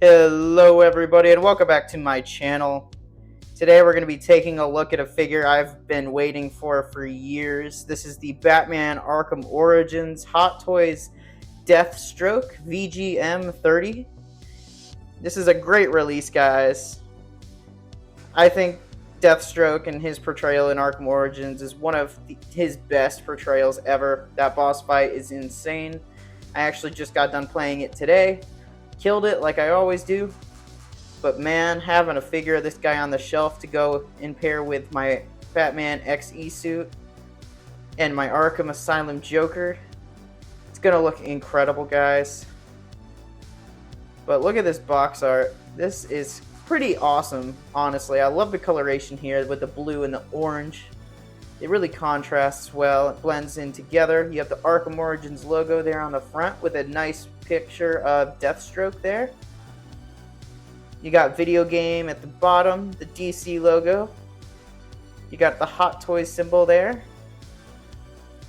Hello everybody and welcome back to my channel. Today we're going to be taking a look at a figure I've been waiting for years. This is the Batman Arkham Origins Hot Toys Deathstroke VGM30. This is a great release, guys. I think Deathstroke and his portrayal in Arkham Origins is one of his best portrayals ever. That boss fight is insane. I actually just got done playing it today. Killed it like I always do. But man, having a figure of this guy on the shelf to go and pair with my Batman XE suit and my Arkham Asylum Joker, it's gonna look incredible, guys. But look at this box art. This is pretty awesome, honestly. I love the coloration here with the blue and the orange. It really contrasts well. It blends in together. You have the Arkham Origins logo there on the front with a nice picture of Deathstroke there. You got video game at the bottom, the DC logo. You got the Hot Toys symbol there.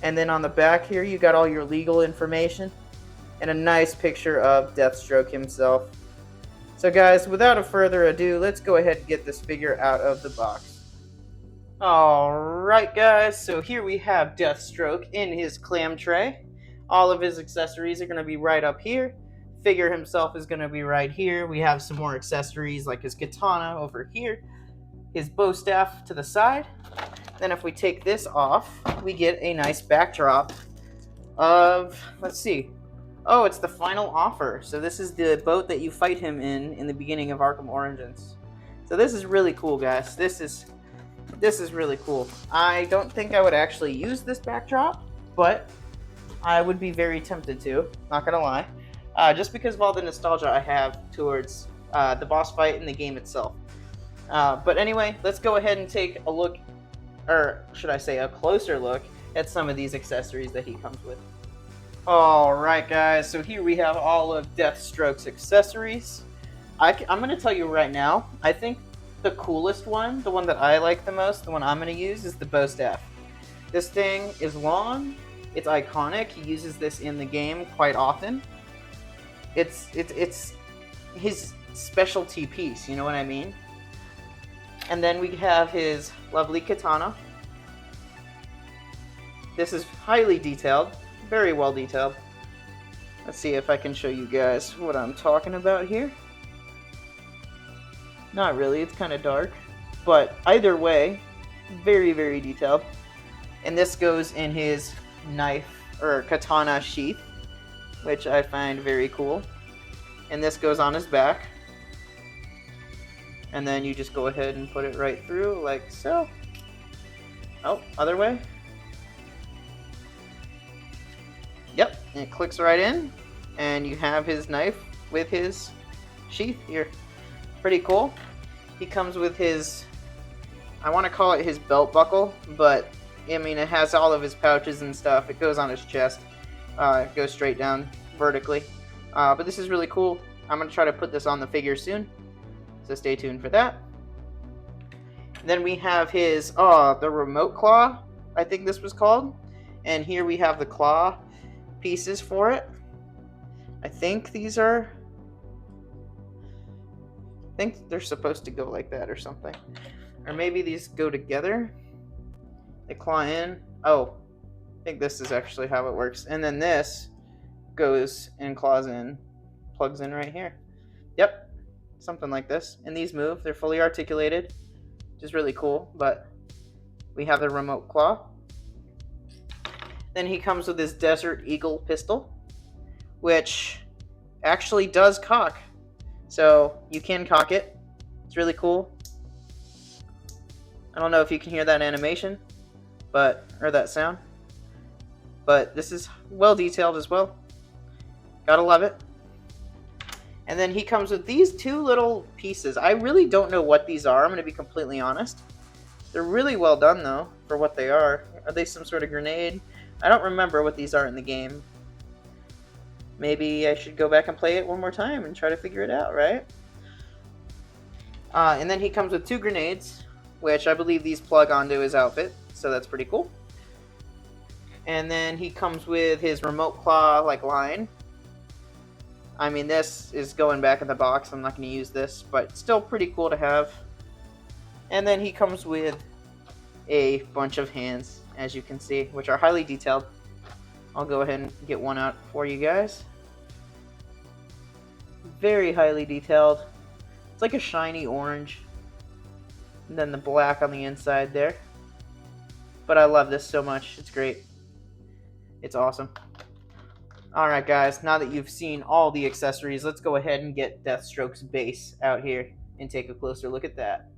And then on the back here, you got all your legal information and a nice picture of Deathstroke himself. So guys, without a further ado, let's go ahead and get this figure out of the box. Alright guys, so here we have Deathstroke in his clam tray. All of his accessories are going to be right up here. Figure himself is going to be right here. We have some more accessories like his katana over here. His bow staff to the side. Then if we take this off, we get a nice backdrop of, let's see. Oh, it's the final offer. So this is the boat that you fight him in the beginning of Arkham Origins. So this is really cool, guys. This is really cool. I don't think I would actually use this backdrop, but I would be very tempted to, not gonna lie, just because of all the nostalgia I have towards the boss fight and the game itself. But anyway, let's go ahead and take a look, or should I say a closer look, at some of these accessories that he comes with. Alright guys, so here we have all of Deathstroke's accessories. I'm gonna tell you right now, I think the coolest one, the one that I like the most, the one I'm going to use, is the bow staff. This thing is long, it's iconic, he uses this in the game quite often. It's his specialty piece, you know what I mean? And then we have his lovely katana. This is highly detailed, very well detailed. Let's see if I can show you guys what I'm talking about here. Not really, it's kind of dark, but either way, very, very detailed. And this goes in his knife, or katana sheath, which I find very cool. And this goes on his back. And then you just go ahead and put it right through, like so. Oh, other way. Yep, and it clicks right in, and you have his knife with his sheath here. Pretty cool. He comes with his, I want to call it his belt buckle, but I mean it has all of his pouches and stuff. It goes on his chest. It goes straight down vertically. But this is really cool. I'm going to try to put this on the figure soon, so stay tuned for that. Then we have his, the remote claw, I think this was called. And here we have the claw pieces for it. I think these are, I think they're supposed to go like that or something. Or maybe these go together. They claw in. Oh, I think this is actually how it works. And then this goes and claws in, plugs in right here. Yep, something like this. And these move. They're fully articulated, which is really cool. But we have the remote claw. Then he comes with his Desert Eagle pistol, which actually does cock. So you can cock it. It's really cool. I don't know if you can hear that animation, or that sound, but this is well detailed as well. Gotta love it. And then he comes with these two little pieces. I really don't know what these are, I'm going to be completely honest. They're really well done though, for what they are. Are they some sort of grenade? I don't remember what these are in the game. Maybe I should go back and play it one more time and try to figure it out, right? And then he comes with two grenades, which I believe these plug onto his outfit, so that's pretty cool. And then he comes with his remote claw like line. I mean, this is going back in the box. I'm not going to use this, but still pretty cool to have. And then he comes with a bunch of hands, as you can see, which are highly detailed. I'll go ahead and get one out for you guys. Very highly detailed. It's like a shiny orange. And then the black on the inside there. But I love this so much. It's great. It's awesome. Alright guys, now that you've seen all the accessories, let's go ahead and get Deathstroke's base out here and take a closer look at that.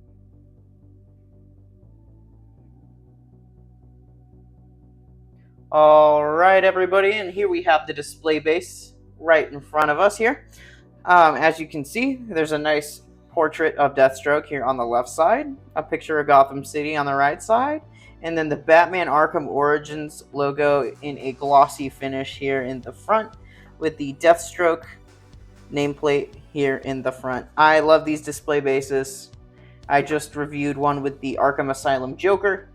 Alright everybody, and here we have the display base right in front of us here. As you can see, there's a nice portrait of Deathstroke here on the left side, a picture of Gotham City on the right side, and then the Batman Arkham Origins logo in a glossy finish here in the front with the Deathstroke nameplate here in the front. I love these display bases. I just reviewed one with the Arkham Asylum Joker.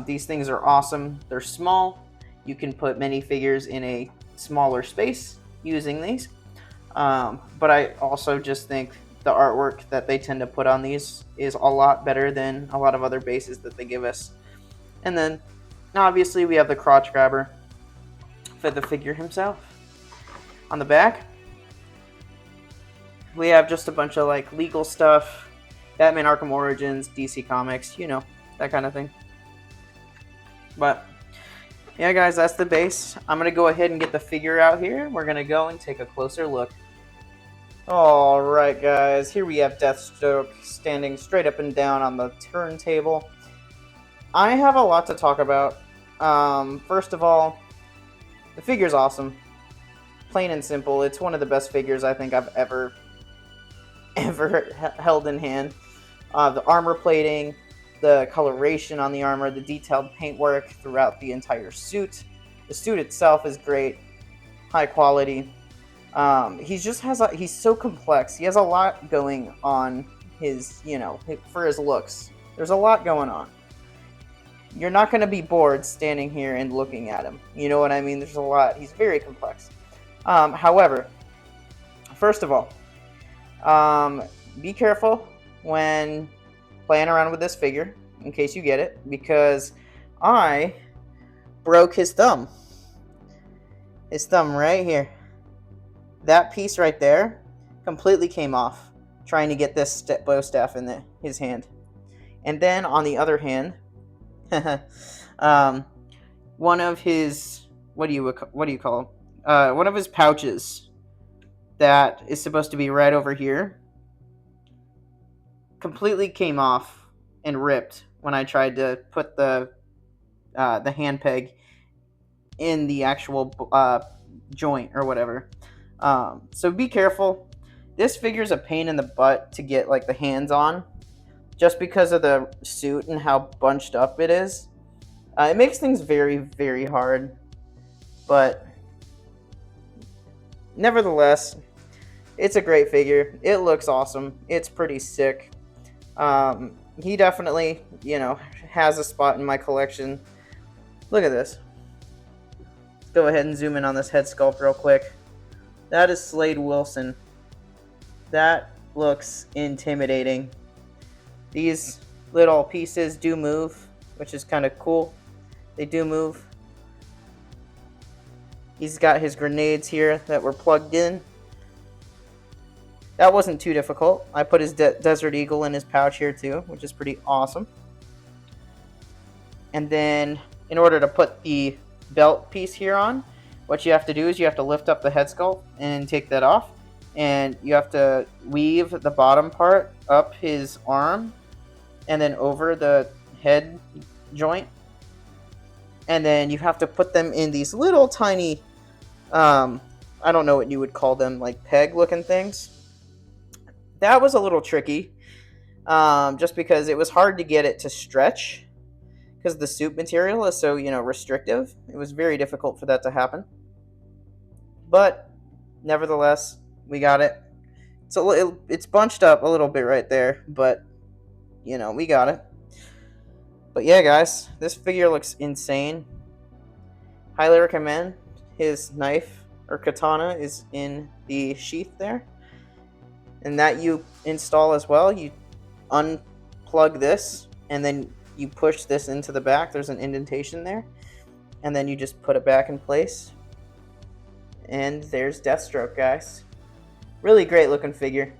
These things are awesome. They're small. You can put many figures in a smaller space using these. But I also just think the artwork that they tend to put on these is a lot better than a lot of other bases that they give us. And then, obviously, we have the crotch grabber for the figure himself. On the back, we have just a bunch of like legal stuff, Batman Arkham Origins, DC Comics, you know, that kind of thing. But yeah guys, that's the base. I'm going to go ahead and get the figure out here. We're going to go and take a closer look. Alright guys, here we have Deathstroke standing straight up and down on the turntable. I have a lot to talk about. First of all, the figure's awesome. Plain and simple. It's one of the best figures I think I've ever held in hand. The armor plating, the coloration on the armor, the detailed paintwork throughout the entire suit. The suit itself is great, high quality. He's so complex. He has a lot going on his, for his looks. There's a lot going on. You're not going to be bored standing here and looking at him. You know what I mean? There's a lot. He's very complex. However, first of all, be careful when playing around with this figure, in case you get it, because I broke his thumb. His thumb right here. That piece right there completely came off trying to get this bow staff in his hand. And then on the other hand, one of his, what do you call him? One of his pouches that is supposed to be right over here completely came off and ripped when I tried to put the hand peg in the actual joint or whatever. So be careful. This figure's a pain in the butt to get like the hands on, just because of the suit and how bunched up it is. It makes things very, very hard, but nevertheless, it's a great figure. It looks awesome. It's pretty sick. He definitely, has a spot in my collection. Look at this. Let's go ahead and zoom in on this head sculpt real quick. That is Slade Wilson. That looks intimidating. These little pieces do move, which is kind of cool. They do move. He's got his grenades here that were plugged in. That wasn't too difficult. I put his Desert Eagle in his pouch here too, which is pretty awesome. And then in order to put the belt piece here on, what you have to do is you have to lift up the head sculpt and take that off. And you have to weave the bottom part up his arm and then over the head joint. And then you have to put them in these little tiny, I don't know what you would call them, like peg looking things. That was a little tricky, just because it was hard to get it to stretch because the suit material is so, restrictive. It was very difficult for that to happen. But nevertheless, we got it. So it's bunched up a little bit right there, but we got it. But yeah, guys, this figure looks insane. Highly recommend his knife or katana is in the sheath there, and that you install as well. You unplug this, and then you push this into the back. There's an indentation there, and then you just put it back in place. And there's Deathstroke, guys. Really great looking figure.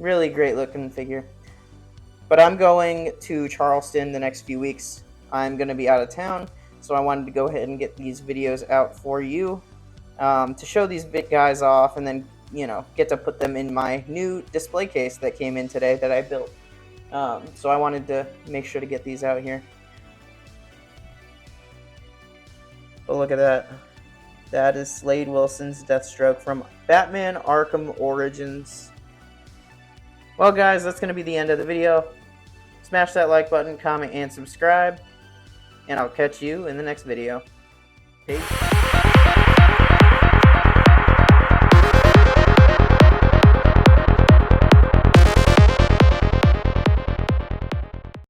Really great looking figure. But I'm going to Charleston the next few weeks. I'm going to be out of town, so I wanted to go ahead and get these videos out for you to show these big guys off, and then, you know, get to put them in my new display case that came in today that I built. So I wanted to make sure to get these out here. But look at that. That is Slade Wilson's Deathstroke from Batman Arkham Origins. Well, guys, that's going to be the end of the video. Smash that like button, comment, and subscribe. And I'll catch you in the next video. Peace.